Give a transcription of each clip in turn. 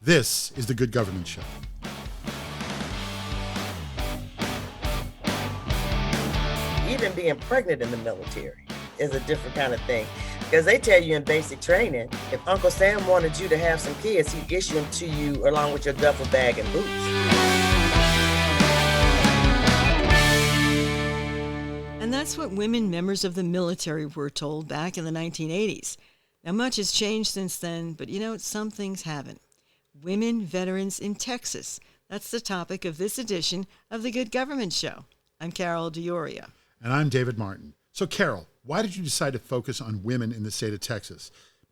This is The Good Government Show. Even being pregnant in the military is a different kind of thing, because they tell you in basic training, if Uncle Sam wanted you to have some kids, he'd issue them to you along with your duffel bag and boots. And that's what women members of the military were told back in the 1980s. Now, much has changed since then, but some things haven't. Women veterans in Texas. That's the topic of this edition of The Good Government Show. I'm Carol DeOria. And I'm David Martin. So, Carol, why did you decide to focus on women in the state of Texas?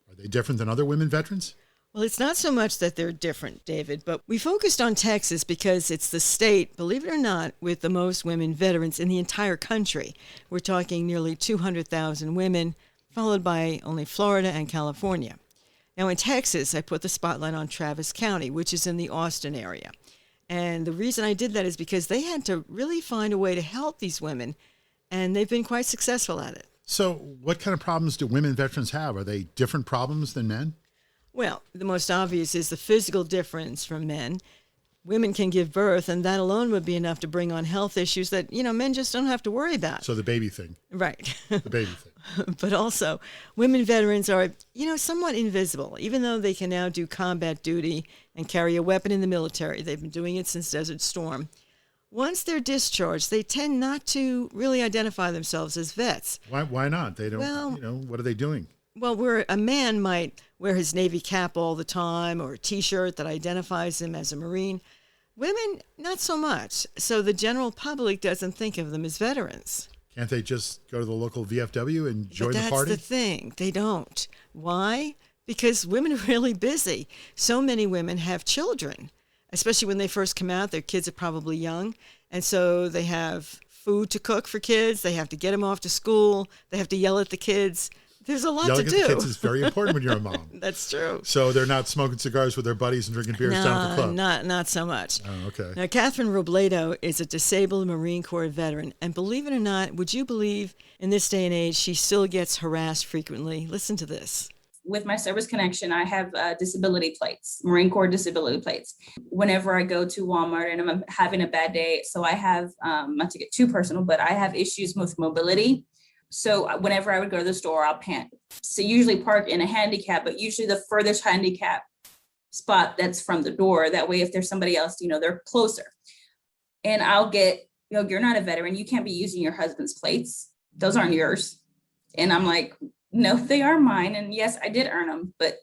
Are they different than other women veterans? Well, it's not so much that they're different, David, but we focused on Texas because it's the state, believe it or not, with the most women veterans in the entire country. We're talking nearly 200,000 women, followed by only Florida and California. Now, in Texas, I put the spotlight on Travis County, which is in the Austin area. And the reason I did that is because they had to really find a way to help these women, and they've been quite successful at it. So what kind of problems do women veterans have? Are they different problems than men? Well, the most obvious is the physical difference from men. Women can give birth, and that alone would be enough to bring on health issues that, men just don't have to worry about. So the baby thing. Right. The baby thing. But also, women veterans are, somewhat invisible. Even though they can now do combat duty and carry a weapon in the military, they've been doing it since Desert Storm. Once they're discharged, they tend not to really identify themselves as vets. Why not? They don't, what are they doing? Well, where a man might wear his Navy cap all the time or a T-shirt that identifies him as a Marine, women, not so much. So the general public doesn't think of them as veterans. Can't they just go to the local VFW and join the party? That's the thing. They don't. Why? Because women are really busy. So many women have children, especially when they first come out. Their kids are probably young. And so they have food to cook for kids. They have to get them off to school. They have to yell at the kids. There's a lot to do. Yelling at the kids is very important when you're a mom. That's true. So they're not smoking cigars with their buddies and drinking beers down at the club? Not so much. Oh, okay. Now, Catherine Robledo is a disabled Marine Corps veteran. And believe it or not, would you believe in this day and age, she still gets harassed frequently? Listen to this. With my service connection, I have disability plates, Marine Corps disability plates. Whenever I go to Walmart and I'm having a bad day, so I have, not to get too personal, but I have issues with mobility. So whenever I would go to the store, I'll so usually park in a handicap, but usually the furthest handicap spot that's from the door. That way, if there's somebody else, they're closer. And I'll get, you're not a veteran. You can't be using your husband's plates. Those aren't yours. And I'm like, no, they are mine. And yes, I did earn them, but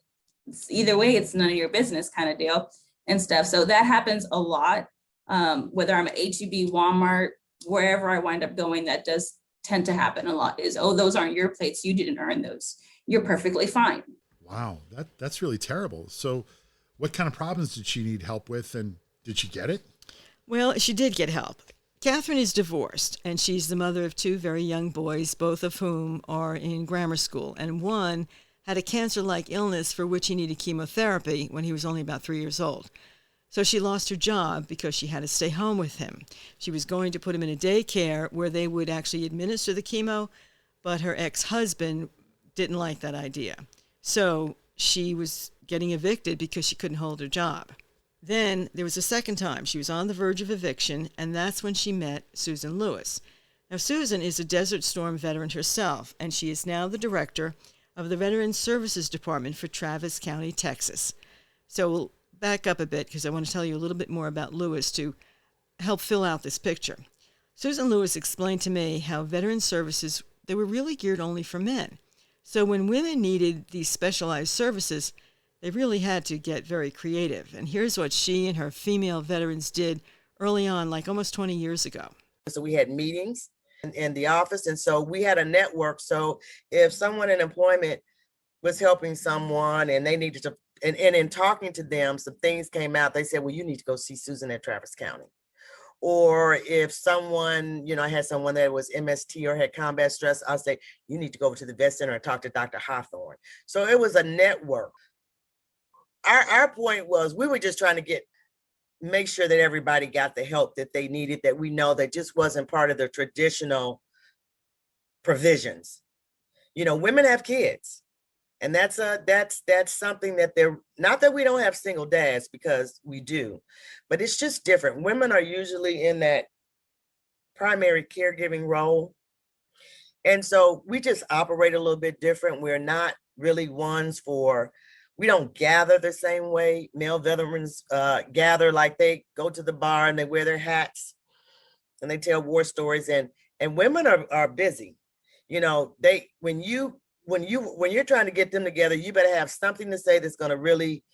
either way, it's none of your business kind of deal and stuff. So that happens a lot. Whether I'm at HEB, Walmart, wherever I wind up going, that does tend to happen a lot is, those aren't your plates. You didn't earn those. You're perfectly fine. Wow. That's really terrible. So what kind of problems did she need help with, and did she get it? Well, she did get help. Catherine is divorced, and she's the mother of two very young boys, both of whom are in grammar school. And one had a cancer-like illness for which he needed chemotherapy when he was only about 3 years old. So she lost her job because she had to stay home with him. She was going to put him in a daycare where they would actually administer the chemo, but her ex-husband didn't like that idea. So she was getting evicted because she couldn't hold her job. Then there was a second time. She was on the verge of eviction, and that's when she met Susan Lewis. Now, Susan is a Desert Storm veteran herself, and she is now the director of the Veterans Services Department for Travis County, Texas. So we'll back up a bit because I want to tell you a little bit more about Lewis to help fill out this picture. Susan Lewis explained to me how veteran services, they were really geared only for men. So when women needed these specialized services, they really had to get very creative. And here's what she and her female veterans did early on, like almost 20 years ago. So we had meetings in the office, and so we had a network. So if someone in employment was helping someone and they needed to, and in talking to them, some things came out. They said, well, you need to go see Susan at Travis County. Or if someone, I had someone that was MST or had combat stress, I'll say, you need to go over to the vet center and talk to Dr. Hawthorne. So it was a network. Our point was, we were just trying to make sure that everybody got the help that they needed, that we know that just wasn't part of the traditional provisions. Women have kids. And that's something that they're not that we don't have single dads, because we do, but it's just different. Women are usually in that primary caregiving role. And so we just operate a little bit different. We're not really we don't gather the same way male veterans gather. Like they go to the bar and they wear their hats and they tell war stories, and women are busy. When you're trying to get them together, you better have something to say that's going to really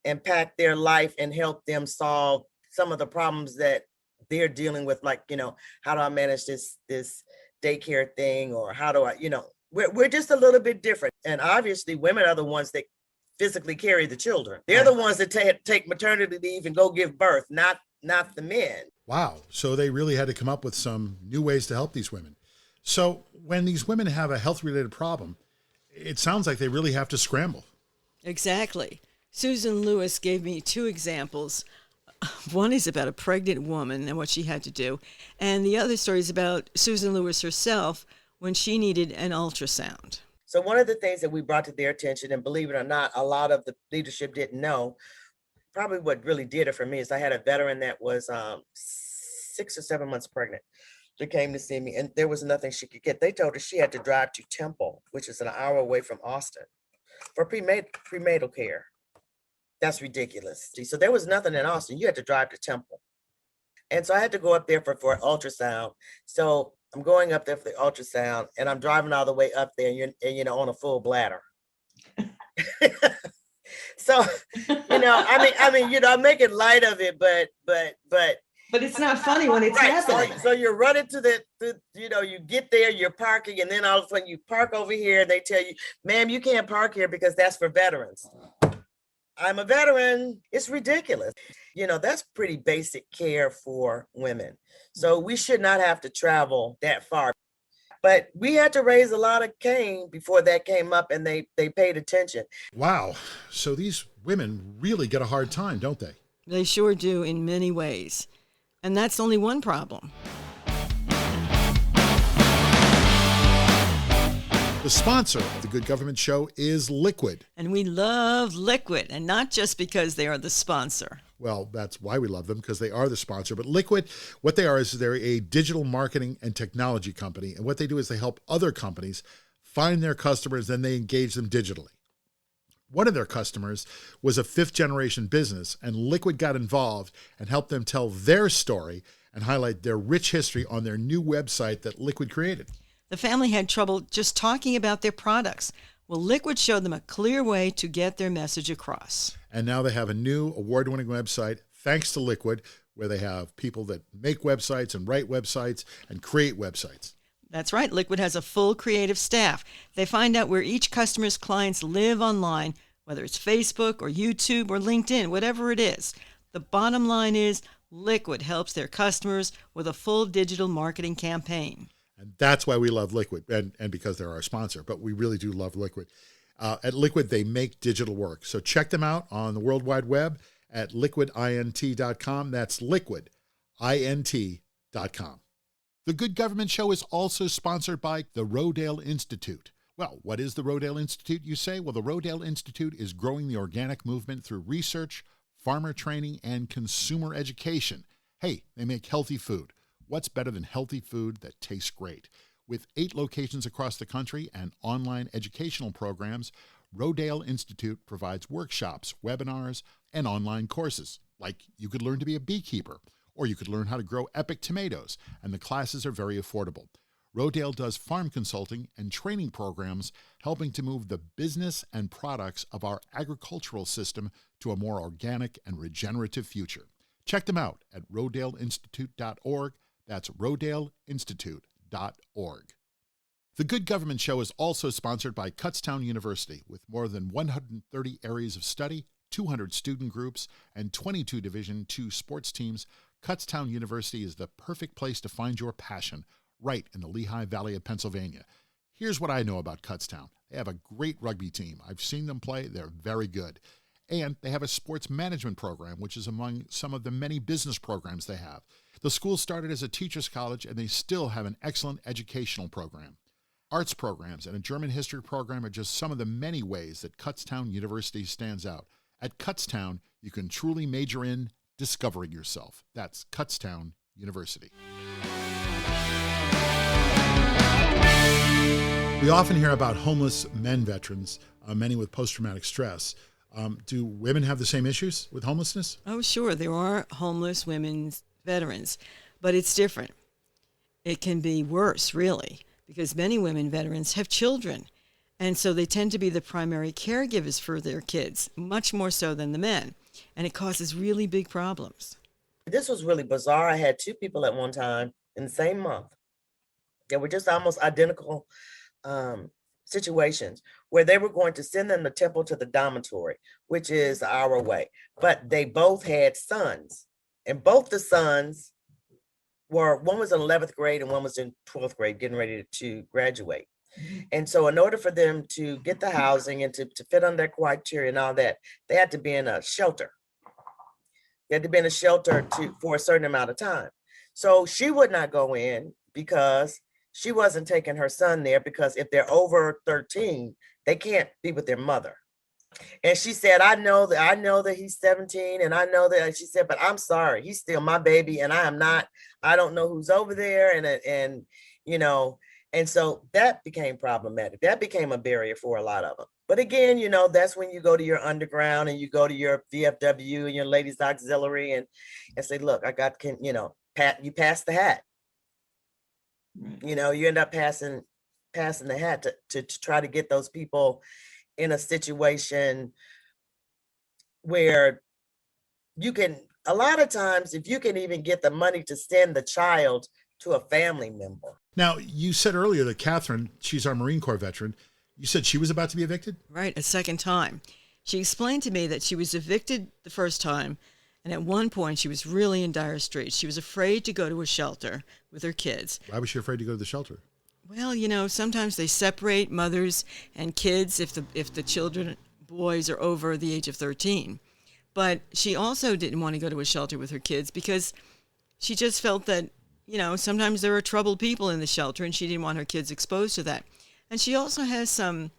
impact their life and help them solve some of the problems that they're dealing with. Like, how do I manage this daycare thing, or how do I, we're just a little bit different. And obviously women are the ones that physically carry the children. They're the ones that take maternity leave and go give birth, not the men. Wow. So they really had to come up with some new ways to help these women. So when these women have a health-related problem, it sounds like they really have to scramble. Exactly. Susan Lewis gave me 2 examples. One is about a pregnant woman and what she had to do. And the other story is about Susan Lewis herself when she needed an ultrasound. So one of the things that we brought to their attention, and believe it or not, a lot of the leadership didn't know, probably what really did it for me, is I had a veteran that was 6 or 7 months pregnant. She came to see me, and there was nothing she could get. They told her she had to drive to Temple, which is an hour away from Austin, for prenatal care. That's ridiculous. So there was nothing in Austin. You had to drive to Temple. And so I had to go up there for an ultrasound. So I'm going up there for the ultrasound, and I'm driving all the way up there, and on a full bladder. So, I'm making light of it, but it's not funny when it's right. happening. So you're running to you get there, you're parking, and then all of a sudden you park over here, and they tell you, ma'am, you can't park here because that's for veterans. I'm a veteran. It's ridiculous. That's pretty basic care for women. So we should not have to travel that far. But we had to raise a lot of cane before that came up, and they paid attention. Wow. So these women really get a hard time, don't they? They sure do in many ways. And that's only one problem. The sponsor of the Good Government Show is Liquid. And we love Liquid, and not just because they are the sponsor. Well, that's why we love them, because they are the sponsor. But Liquid, what they are is they're a digital marketing and technology company. And what they do is they help other companies find their customers, then they engage them digitally. One of their customers was a 5th-generation business, and Liquid got involved and helped them tell their story and highlight their rich history on their new website that Liquid created. The family had trouble just talking about their products. Well, Liquid showed them a clear way to get their message across. And now they have a new award-winning website, thanks to Liquid, where they have people that make websites and write websites and create websites. That's right. Liquid has a full creative staff. They find out where each customer's clients live online, whether it's Facebook or YouTube or LinkedIn, whatever it is. The bottom line is Liquid helps their customers with a full digital marketing campaign. And that's why we love Liquid, and because they're our sponsor, but we really do love Liquid. At Liquid, they make digital work. So check them out on the World Wide Web at liquidint.com. That's liquidint.com. The Good Government Show is also sponsored by the Rodale Institute. Well, what is the Rodale Institute, you say? Well, the Rodale Institute is growing the organic movement through research, farmer training, and consumer education. Hey, they make healthy food. What's better than healthy food that tastes great? With 8 locations across the country and online educational programs, Rodale Institute provides workshops, webinars, and online courses. Like you could learn to be a beekeeper, or you could learn how to grow epic tomatoes, and the classes are very affordable. Rodale does farm consulting and training programs, helping to move the business and products of our agricultural system to a more organic and regenerative future. Check them out at rodaleinstitute.org. That's rodaleinstitute.org. The Good Government Show is also sponsored by Kutztown University, with more than 130 areas of study, 200 student groups, and 22 Division II sports teams. Kutztown University is the perfect place to find your passion, right in the Lehigh Valley of Pennsylvania. Here's what I know about Kutztown. They have a great rugby team. I've seen them play. They're very good. And they have a sports management program, which is among some of the many business programs they have. The school started as a teacher's college, and they still have an excellent educational program. Arts programs and a German history program are just some of the many ways that Kutztown University stands out. At Kutztown, you can truly major in discovering yourself. That's Kutztown University. We often hear about homeless men veterans, many with post-traumatic stress. Do women have the same issues with homelessness? Oh, sure. There are homeless women veterans, but it's different. It can be worse, really, because many women veterans have children, and so they tend to be the primary caregivers for their kids, much more so than the men, and it causes really big problems. This was really bizarre. I had two people at one time in the same month. They were just almost identical situations where they were going to send them to Temple to the dormitory, which is our way. But they both had sons, and both the sons one was in 11th grade and one was in 12th grade, getting ready to graduate. And so in order for them to get the housing and to fit on their criteria and all that, they had to be in a shelter. They had to be in a shelter for a certain amount of time. So she would not go in because she wasn't taking her son there, because if they're over 13, they can't be with their mother. And she said, I know that he's 17, and I know that, she said, but I'm sorry, he's still my baby, and I don't know who's over there. And you know, and so that became problematic. That became a barrier for a lot of them. But again, you know, that's when you go to your underground and you go to your VFW and your ladies auxiliary and say, look, you pass the hat. You know, you end up passing the hat to try to get those people in a situation where you can, a lot of times, if you can even get the money to send the child to a family member. Now, you said earlier that Catherine, she's our Marine Corps veteran, you said she was about to be evicted? Right, a second time. She explained to me that she was evicted the first time, and at one point she was really in dire straits. She was afraid to go to a shelter with her kids. Why was she afraid to go to the shelter? Well, you know, sometimes they separate mothers and kids if the children, boys, are over the age of 13. But she also didn't want to go to a shelter with her kids because she just felt that, you know, sometimes there are troubled people in the shelter, and she didn't want her kids exposed to that. And she also has some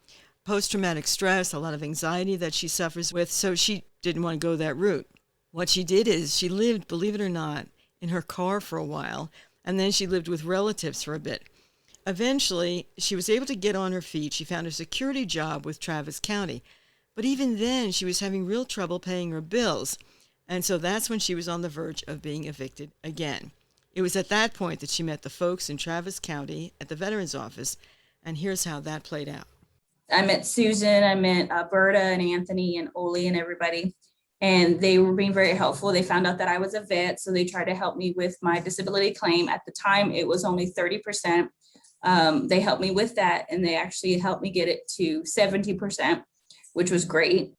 post-traumatic stress, a lot of anxiety that she suffers with, so she didn't want to go that route. What she did is she lived, believe it or not, in her car for a while, and then she lived with relatives for a bit. Eventually, she was able to get on her feet. She found a security job with Travis County. But even then, she was having real trouble paying her bills. And so that's when she was on the verge of being evicted again. It was at that point that she met the folks in Travis County at the Veterans Office. And here's how that played out. I met Susan, I met Berta and Anthony and Oli and everybody. And they were being very helpful. They found out that I was a vet, so they tried to help me with my disability claim. At the time, it was only 30%. They helped me with that, and they actually helped me get it to 70%, which was great.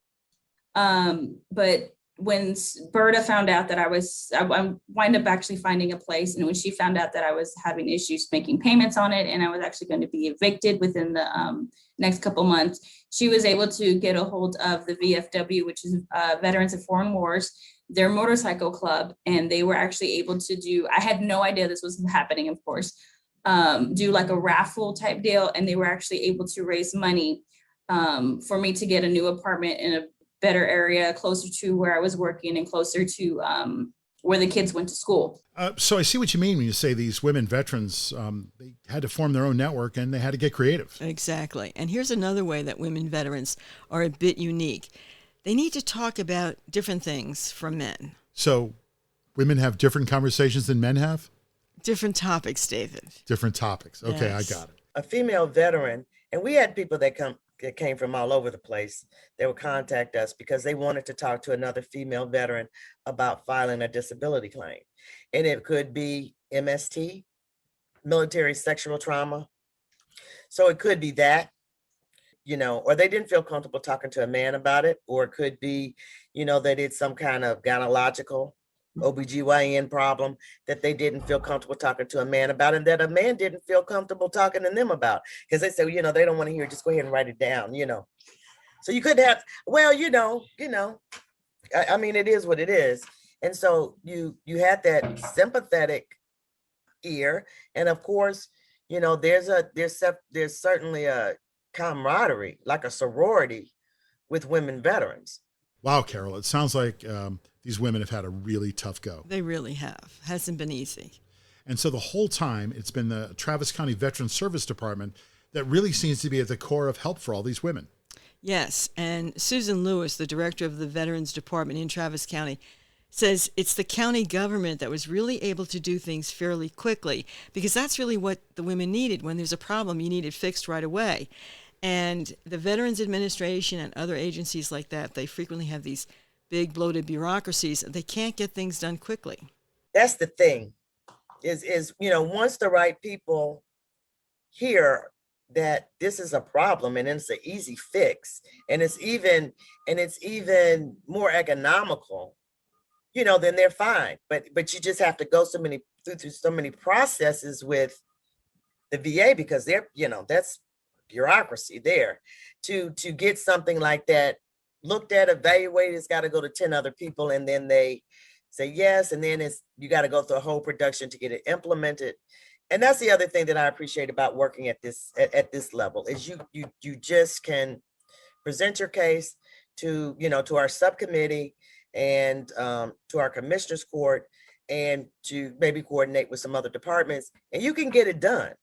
But when Berta found out that I wind up actually finding a place, and when she found out that I was having issues making payments on it, and I was actually going to be evicted within the next couple months, she was able to get a hold of the VFW, which is Veterans of Foreign Wars, their motorcycle club, and they were actually able to do, I had no idea this was happening, of course, do like a raffle type deal, and they were actually able to raise money for me to get a new apartment in a better area, closer to where I was working and closer to where the kids went to school. So I see what you mean when you say these women veterans, they had to form their own network and they had to get creative. Exactly. And here's another way that women veterans are a bit unique. They need to talk about different things from men. So women have different conversations than men have? Different topics, David. Different topics. Okay, Yes. I got it. A female veteran, and we had people that came from all over the place. They would contact us because they wanted to talk to another female veteran about filing a disability claim. And it could be MST, military sexual trauma. So it could be that, you know, or they didn't feel comfortable talking to a man about it, or it could be, you know, they did some kind of gynecological OBGYN problem that they didn't feel comfortable talking to a man about, and that a man didn't feel comfortable talking to them about, because they said, you know, they don't want to hear, just go ahead and write it down, you know. So you could have, well, you know, I mean, it is what it is. And so you had that sympathetic ear. And of course, there's certainly a camaraderie, like a sorority with women veterans. Wow, Carol, it sounds like these women have had a really tough go. They really have. Hasn't been easy. And so the whole time, it's been the Travis County Veterans Service Department that really seems to be at the core of help for all these women. Yes, and Susan Lewis, the director of the Veterans Department in Travis County, says it's the county government that was really able to do things fairly quickly, because that's really what the women needed. When there's a problem, you need it fixed right away. And the Veterans Administration and other agencies like that, they frequently have these big bloated bureaucracies. They can't get things done quickly. That's the thing, is once the right people hear that this is a problem and it's an easy fix, and it's even more economical, then they're fine. But you just have to go through so many processes with the VA, because that's bureaucracy there to get something like that looked at, evaluated. It's got to go to 10 other people, and then they say yes, and then you got to go through a whole production to get it implemented. And that's the other thing that I appreciate about working at this level, is you just can present your case to our subcommittee and to our commissioners court, and to maybe coordinate with some other departments, and you can get it done.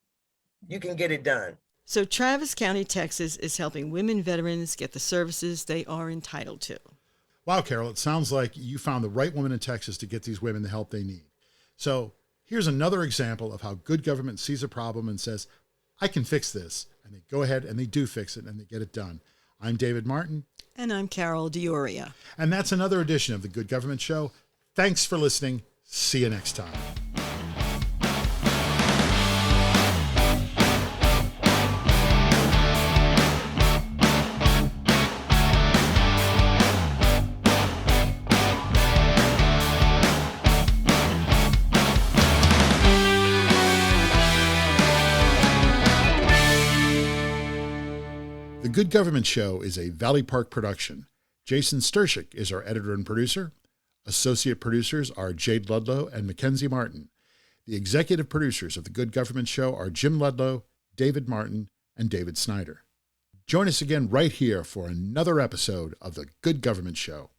So Travis County, Texas is helping women veterans get the services they are entitled to. Wow, Carol, it sounds like you found the right woman in Texas to get these women the help they need. So here's another example of how good government sees a problem and says, I can fix this. And they go ahead and they do fix it, and they get it done. I'm David Martin. And I'm Carol Dioria. And that's another edition of The Good Government Show. Thanks for listening. See you next time. The Good Government Show is a Valley Park production. Jason Stershic is our editor and producer. Associate producers are Jade Ludlow and MacKenzie Martin. The executive producers of The Good Government Show are Jim Ludlow, David Martin, and David Snyder. Join us again right here for another episode of The Good Government Show.